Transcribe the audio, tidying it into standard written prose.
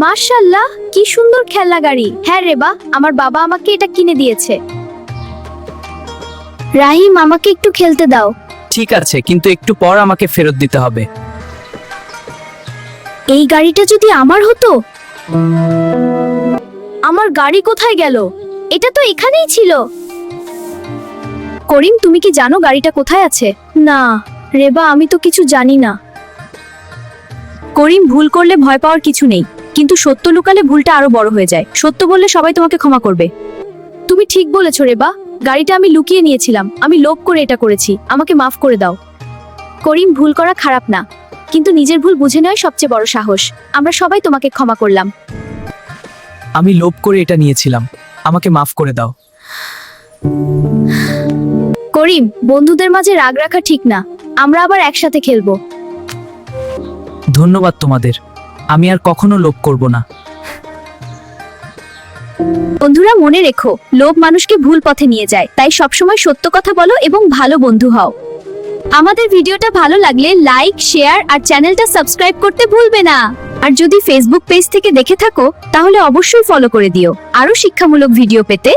মাশাআল্লাহ, কি সুন্দর খেলনা গাড়ি। হ্যাঁ রেবা, আমার বাবা আমাকে এটা কিনে দিয়েছে। রাহিম, আমাকে একটু খেলতে দাও। ঠিক আছে, কিন্তু একটু পর আমাকে ফেরত দিতে হবে। এই গাড়িটা যদি আমার হতো। আমার গাড়ি কোথায় গেল? এটা তো এখানেই ছিল। করিম, তুমি কি জানো গাড়িটা কোথায় আছে? না রেবা, আমি তো কিছু জানি না। করিম, ভুল করলে ভয় পাওয়ার কিছু নেই, কিন্তু সত্য লুকালে ভুলটা আরো বড় হয়ে যায়। সত্য বললে সবাই তোমাকে ক্ষমা করবে। তুমি ঠিক বলেছো রেবা, গাড়িটা আমি লুকিয়ে নিয়েছিলাম। আমি লোভ করে এটা করেছি, আমাকে মাফ করে দাও। করিম, ভুল করা খারাপ না, কিন্তু নিজের ভুল বুঝে নেওয়াই সবচেয়ে বড় সাহস। আমরা সবাই তোমাকে ক্ষমা করলাম। আমি লোভ করে এটা নিয়েছিলাম, আমাকে মাফ করে দাও। করিম, বন্ধুদের মাঝে রাগ রাখা ঠিক না। আমরা আবার একসাথে খেলবো। ধন্যবাদ তোমাদের, আমি আর কখনো লোভ করব না। বন্ধুরা, মনে রেখো, লোভ মানুষকে ভুল পথে নিয়ে যায়। তাই সবসময় সত্য কথা বলো এবং ভালো বন্ধু হও। আমাদের ভিডিওটা ভালো লাগলে লাইক, শেয়ার আর চ্যানেলটা সাবস্ক্রাইব করতে ভুলবে না। আর যদি ফেসবুক পেজ থেকে দেখে থাকো, তাহলে অবশ্যই ফলো করে দিও আরো শিক্ষামূলক ভিডিও পেতে।